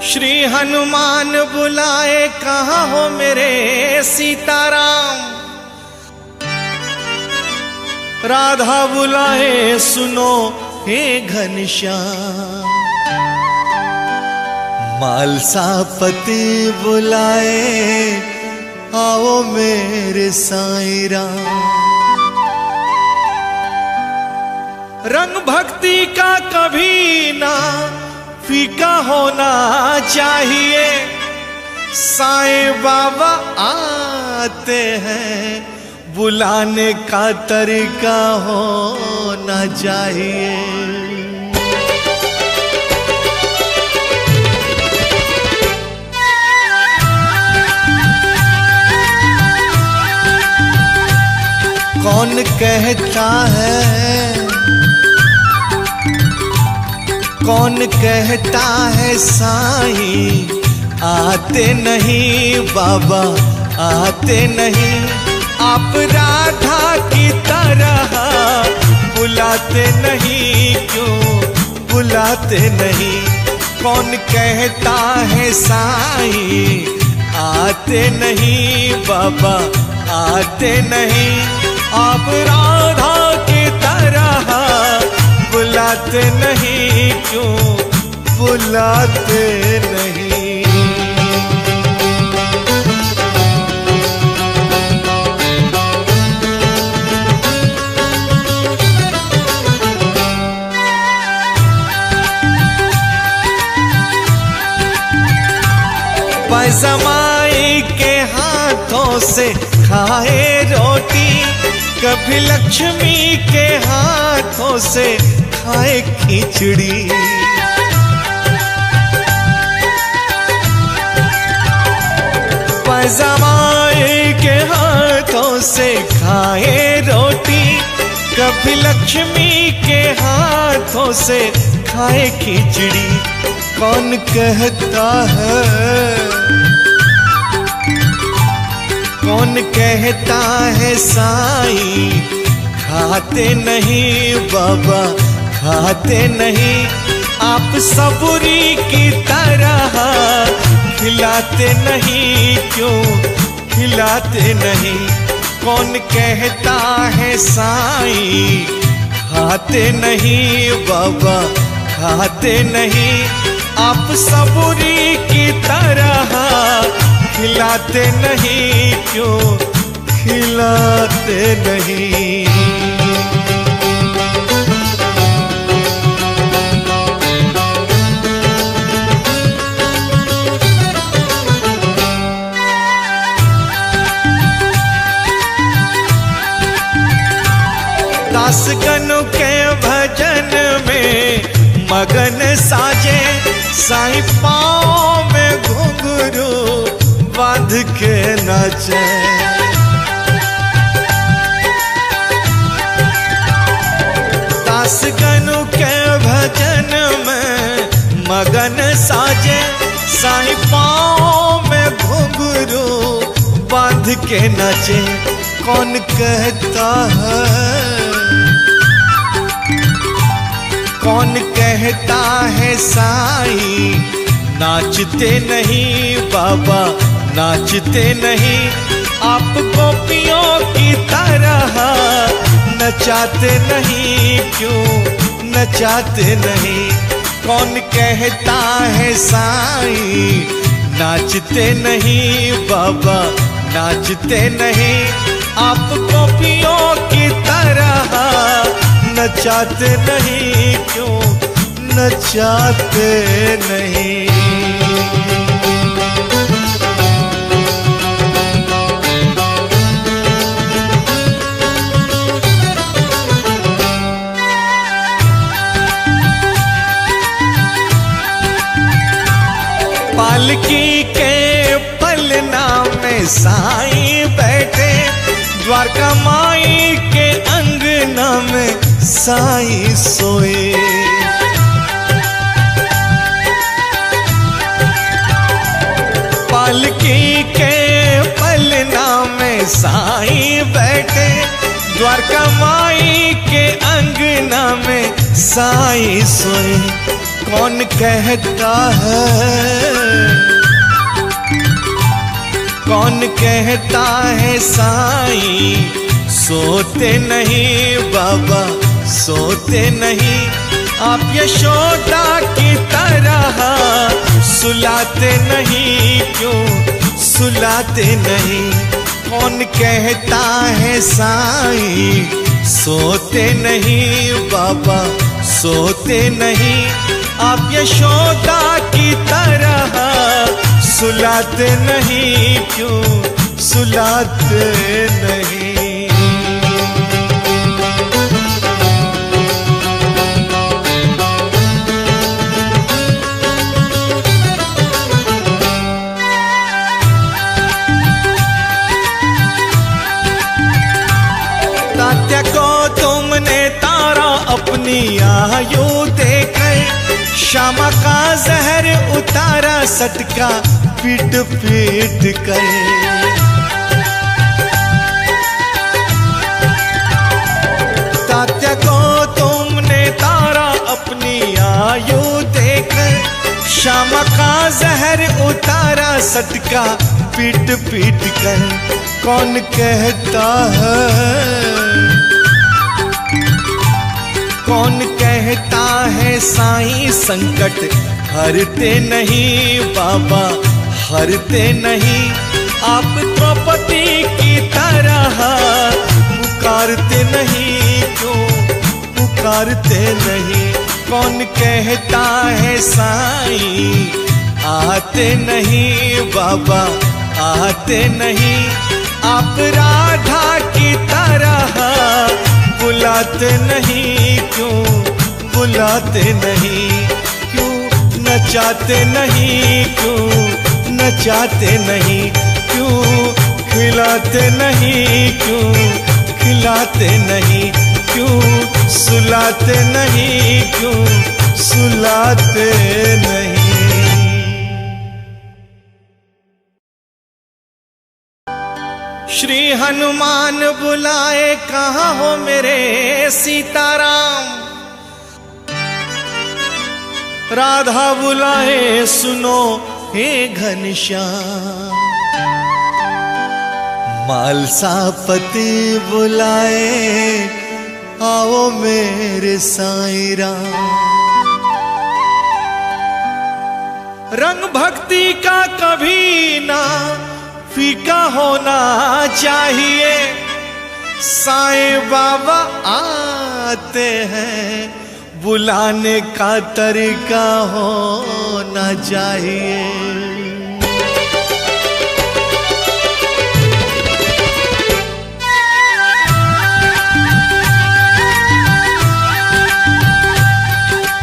श्री हनुमान बुलाए कहाँ हो मेरे सीताराम। राधा बुलाए सुनो हे घनश्याम। मालसापति बुलाए आओ मेरे साईं राम। रंग भक्ति का कभी ना फीका होना चाहिए। साईं बाबा आते हैं बुलाने का तरीका होना चाहिए। कौन कहता है, कौन कहता है साईं आते नहीं बाबा आते नहीं। आप राधा की तरह बुलाते नहीं, क्यों बुलाते नहीं। कौन कहता है साईं आते नहीं बाबा आते नहीं। आप राधा की तरह बुलाते नहीं, क्यों बुलाते नहीं। पैजमाई के हाथों से खाए रोटी, कभी लक्ष्मी के हाथों से खाए खिचड़ी। पैजमाई के हाथों से खाए रोटी, कभी लक्ष्मी के हाथों से खाए खिचड़ी। कौन कहता है, कौन कहता है साईं खाते नहीं बाबा खाते नहीं। आप सबूरी की तरह खिलाते नहीं, क्यों खिलाते नहीं। कौन कहता है साईं खाते नहीं बाबा खाते नहीं। आप सबूरी की तरह खिलाते नहीं, क्यों खिलाते नहीं। दासगण के भजन में मगन साजे, साईं पाँव में घुंघरू बांध के नाचे। दासगण के भजन में मगन साजे, साईं पाँव में घुंघरू बांध के नाचे। कौन कहता है, कौन कहता है साईं नाचते नहीं बाबा नाचते नहीं। आप गोपियों की तरह नचाते नहीं, क्यों नचाते नहीं। कौन कहता है साईं नाचते नहीं बाबा नाचते नहीं। आप गोपियों की तरह नचाते नहीं, क्यों नचाते नहीं। पालकी के पलना में साईं बैठे, द्वारका माई के अंगना में साईं सोए। पालकी के पलना में साईं बैठे, द्वारका माई के अंगना में साईं सोए। कौन कहता है, कौन कहता है साईं सोते नहीं बाबा सोते नहीं। आप यशोदा की तरह सुलाते नहीं, क्यों सुलाते नहीं। कौन कहता है साईं सोते नहीं बाबा सोते नहीं। आप यशोदा की तरह सुलाते नहीं, क्यों सुलाते नहीं। तात्या को तुमने तारा अपनी आयु देकर, श्यामा का जहर उतारा सटका पीट पीट कर। तात्या को तुमने तारा अपनी आयु देकर, श्यामा का जहर उतारा सटका पीट पीट कर। कौन कहता है कौन कहता है साईं संकट हरते नहीं बाबा हरते नहीं। आप द्रौपदी की तरह पुकारते नहीं, क्यों पुकारते नहीं। कौन कहता है साईं आते नहीं बाबा आते नहीं। आप राधा की तरह बुलाते नहीं, क्यों बुलाते नहीं। क्यों नचाते नहीं, क्यों नचाते नहीं। क्यों खिलाते नहीं, क्यों खिलाते नहीं। क्यों सुलाते नहीं, क्यों सुलाते नहीं। श्री हनुमान बुलाए कहाँ हो मेरे सीताराम। राधा बुलाए सुनो हे घनश्याम। मालसापति बुलाए आओ मेरे साईं राम। रंग भक्ति का कभी ना फीका होना चाहिए। साईं बाबा आते हैं बुलाने का तरीका होना चाहिए।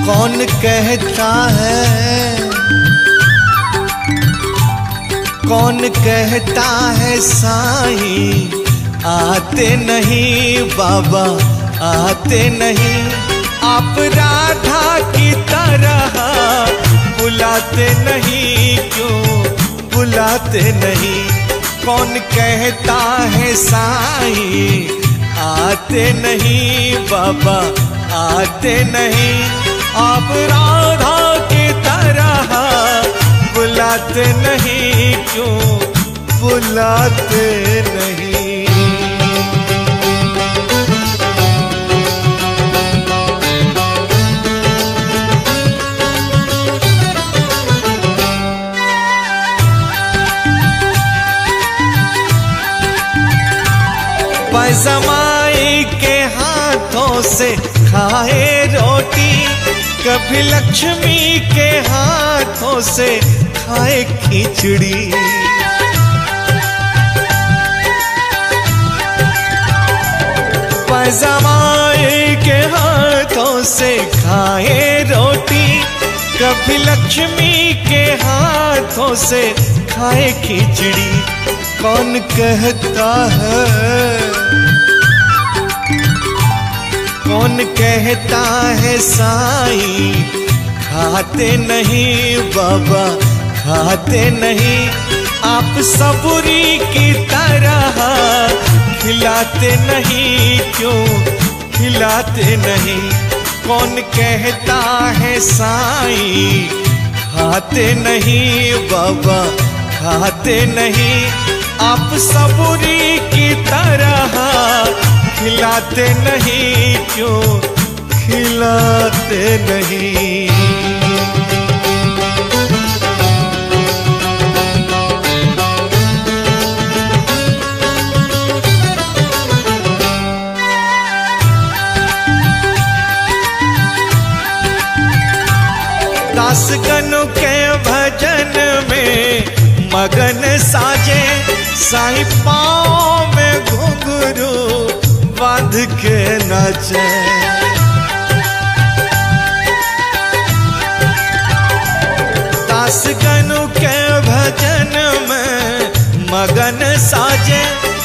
कौन कहता है कौन कहता है साईं आते नहीं बाबा आते नहीं। आप राधा की तरह बुलाते नहीं, क्यों बुलाते नहीं। कौन कहता है साईं आते नहीं बाबा आते नहीं। आप राधा की तरह बुलाते नहीं, क्यों बुलाते नहीं। पैजमाई के हाथों से खाए रोटी, कभी लक्ष्मी के हाथों से खाए खिचड़ी। पैजमाई के हाथों से खाए रोटी, कभी लक्ष्मी के हाथों से खाए खिचड़ी। कौन कहता है कौन कहता है साईं खाते नहीं बाबा खाते नहीं। आप सबूरी की तरह खिलाते नहीं, क्यों खिलाते नहीं। कौन कहता है साईं खाते नहीं बाबा खाते नहीं। आप सबूरी की तरह खिलाते नहीं, क्यों खिलाते नहीं। दास गनु के भजन में मगन साजे, साईं पाँव में घुंघरू बांध के नाचे। दास गनु के भजन में मगन साजे,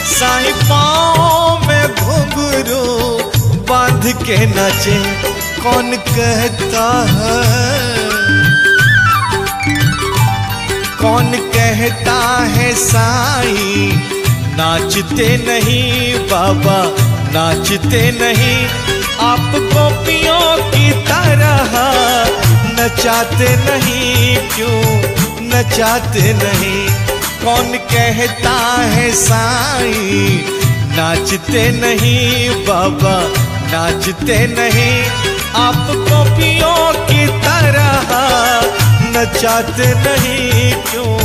साईं पाँव में घुंघरू बांध के नाचे। कौन कहता है, कौन कहता है साईं नाचते नहीं, बाबा नाचते नहीं। आप गोपियों की तरह नचाते नहीं, क्यों नचाते नहीं। कौन कहता है साईं नाचते नहीं, बाबा नाचते नहीं। आप गोपियों की तरह नचाते नहीं, क्यों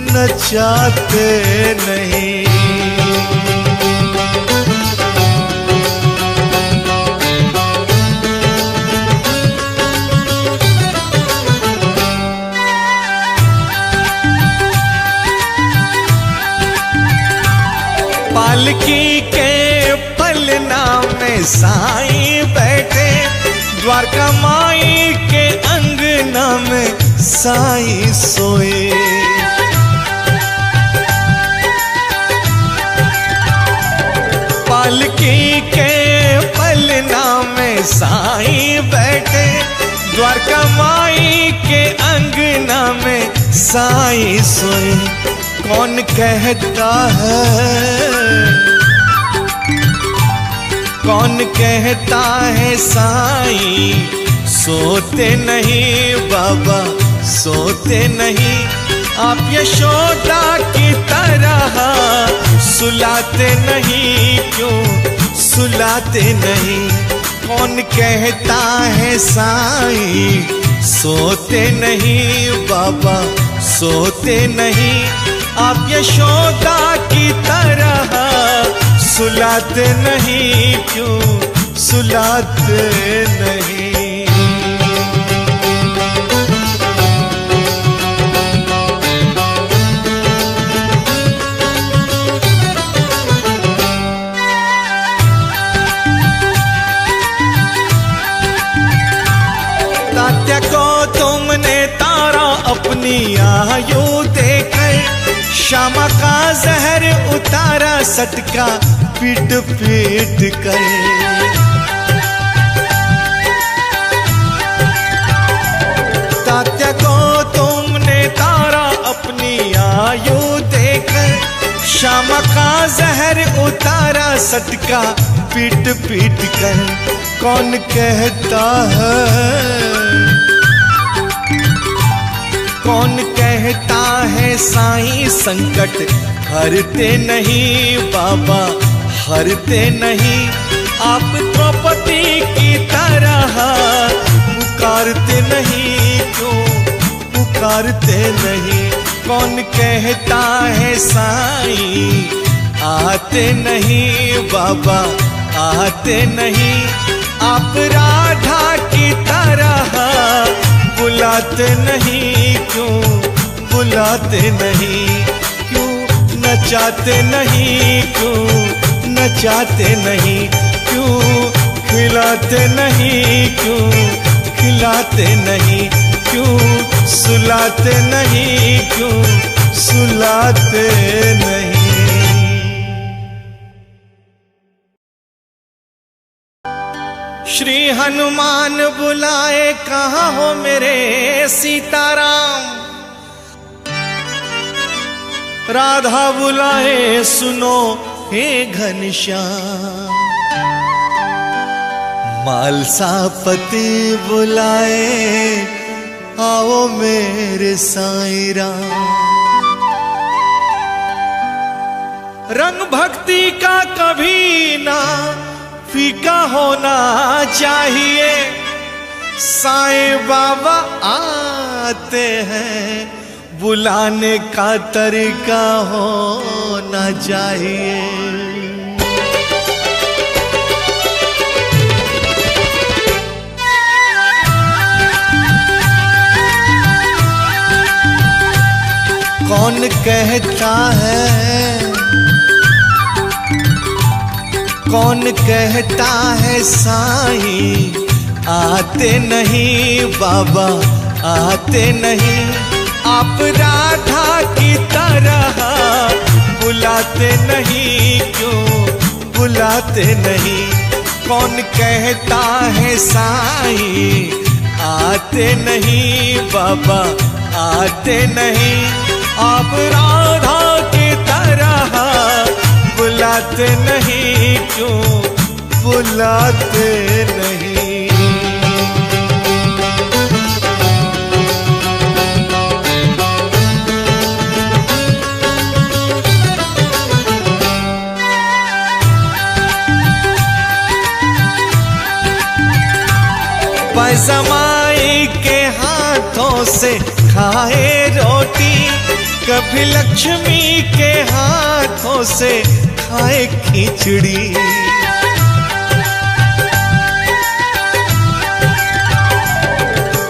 नचाते नहीं। पालकी के पलना में साईं बैठे, द्वारका माई के अंगना में साईं सोए। पालकी के पलना में साईं बैठे, द्वारका माई के अंगना में साईं सोए। कौन कहता है, कौन कहता है साईं सोते नहीं, बाबा सोते नहीं। आप यशोदा की तरह सुलाते नहीं, क्यों सुलाते नहीं। कौन कहता है साईं सोते नहीं, बाबा सोते नहीं। आप यशोदा की तरह सुलाते नहीं, क्यों सुलाते नहीं। तात्या को तुमने तारा अपनी आयु देकर, श्यामा का जहर उतारा सटका पीट पीट कर। तात्या को तुमने तारा अपनी आयु देकर, श्यामा का जहर उतारा सटका पीट पीट कर। कौन कहता है, कौन कहता है साईं संकट हरते नहीं, बाबा हरते नहीं। आप द्रौपदी की तरह पुकारते नहीं, क्यों पुकारते नहीं। कौन कहता है साईं आते नहीं, बाबा आते नहीं। आप राधा की तरह बुलाते नहीं, क्यों बुलाते नहीं। क्यों नचाते नहीं, क्यों नचाते नहीं। क्यों खिलाते नहीं, क्यों खिलाते नहीं। क्यों सुलाते नहीं, क्यों सुलाते नहीं। श्री हनुमान बुलाए कहाँ हो मेरे सीताराम। राधा बुलाए सुनो हे घनश्याम। मालसापति बुलाए आओ मेरे साईं राम। रंग भक्ति का कभी ना फीका होना चाहिए। साईं बाबा आते हैं, बुलाने का तरीका होना चाहिए। कौन कहता है, कौन कहता है साईं आते नहीं, बाबा आते नहीं। आप राधा की तरह बुलाते नहीं, क्यों बुलाते नहीं? कौन कहता है साईं आते नहीं, बाबा आते नहीं। आप राधा की तरह बुलाते नहीं, क्यों बुलाते नहीं? पैजमाई के हाथों से खाए रोटी, कभी लक्ष्मी के हाथों से खाए खिचड़ी।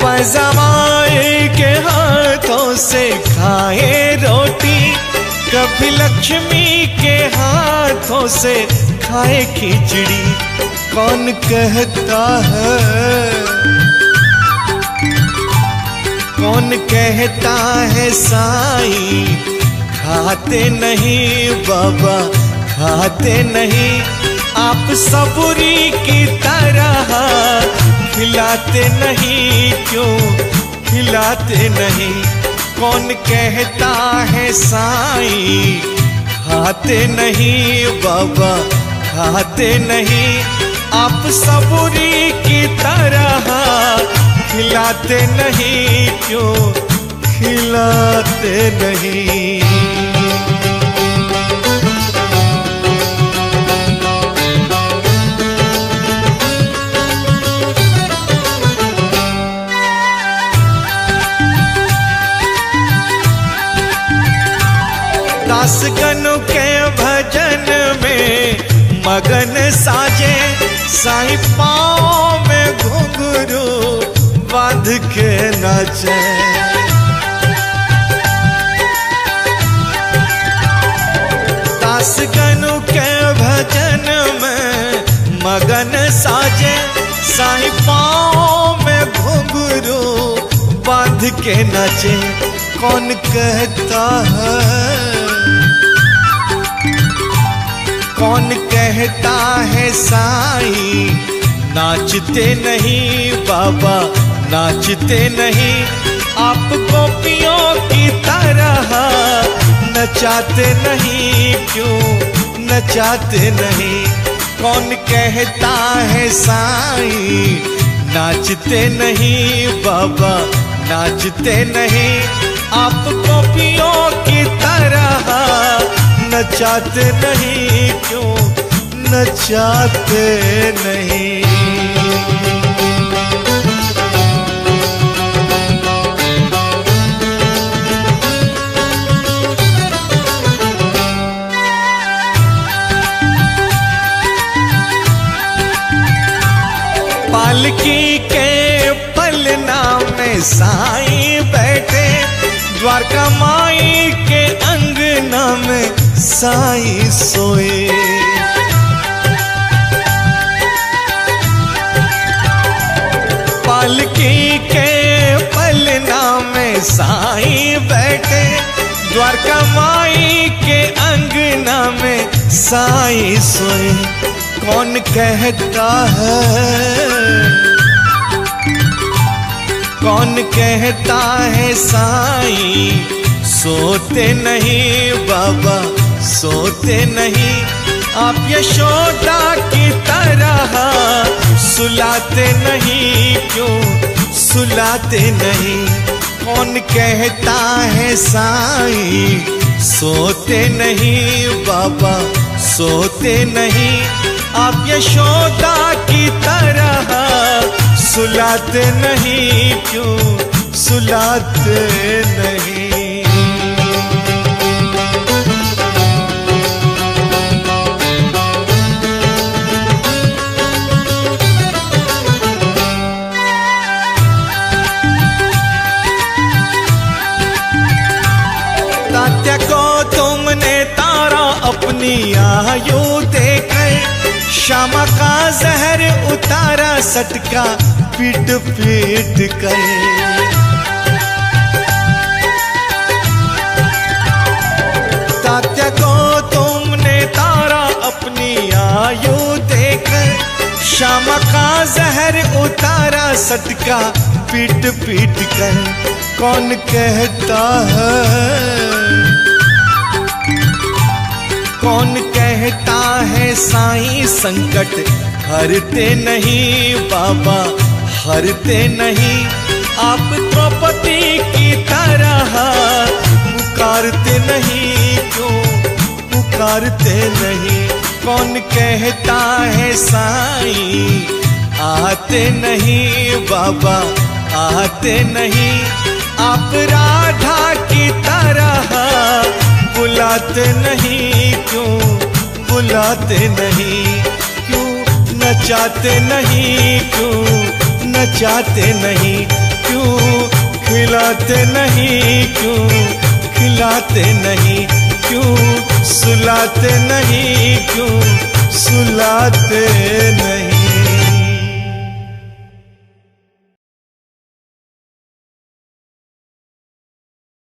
पैजमाई के हाथों से खाए रोटी, कभी लक्ष्मी के हाथों से खाए खिचड़ी। कौन कहता है, कौन कहता है साईं खाते नहीं, बाबा खाते नहीं। आप सबूरी की तरह खिलाते नहीं, क्यों खिलाते नहीं? कौन कहता है साईं खाते नहीं, बाबा खाते नहीं। आप सबूरी की तरह खिलाते नहीं, क्यों खिलाते नहीं? दासगनु के भजन में मगन साजे, साईं पाँव में घुंघरू बांध के नाचे। दासगनु के भजन में मगन साजे, साईं पाँव में घुंघरू बांध के नाचे। कौन कहता है, कौन कहता है साईं नाचते नहीं, बाबा नाचते नहीं। आप गोपियों की तरह नचाते नहीं, क्यों नचाते नहीं? कौन कहता है साईं नाचते नहीं, बाबा नाचते नहीं। आप गोपियों की तरह नचाते नहीं, क्यों नचाते नहीं? पालकी के पलना में साईं बैठे, द्वारका माई के अंगना में साईं सोए। पालकी के पलना में साईं बैठे, द्वारका माई के अंगना में साईं सोए। कौन कहता है, कौन कहता है साईं सोते नहीं, बाबा सोते नहीं। आप यशोदा की तरह सुलाते नहीं, क्यों सुलाते नहीं? कौन कहता है साईं सोते नहीं बाबा सोते नहीं। आप यशोदा की तरह सुलाते नहीं, क्यों सुलाते नहीं। तात्या को तुमने तारा अपनी आयु देकर, श्यामा का जहर उतारा सटका पीट पीट कर। तात्या को तुमने तारा अपनी आयु देकर, श्यामा का जहर उतारा सटका पीट पीट कर। कौन कहता है, कौन कहता है साईं संकट हरते नहीं बाबा हरते नहीं। आप द्रौपदी की तरह पुकारते नहीं, क्यों पुकारते नहीं। कौन कहता है साईं आते नहीं बाबा आते नहीं। आप राधा की तरह बुलाते नहीं, क्यों बुलाते नहीं। क्यों नचाते नहीं, क्यों नचाते नहीं। क्यों खिलाते नहीं, क्यों खिलाते नहीं। क्यों सुलाते नहीं, क्यों सुलाते नहीं।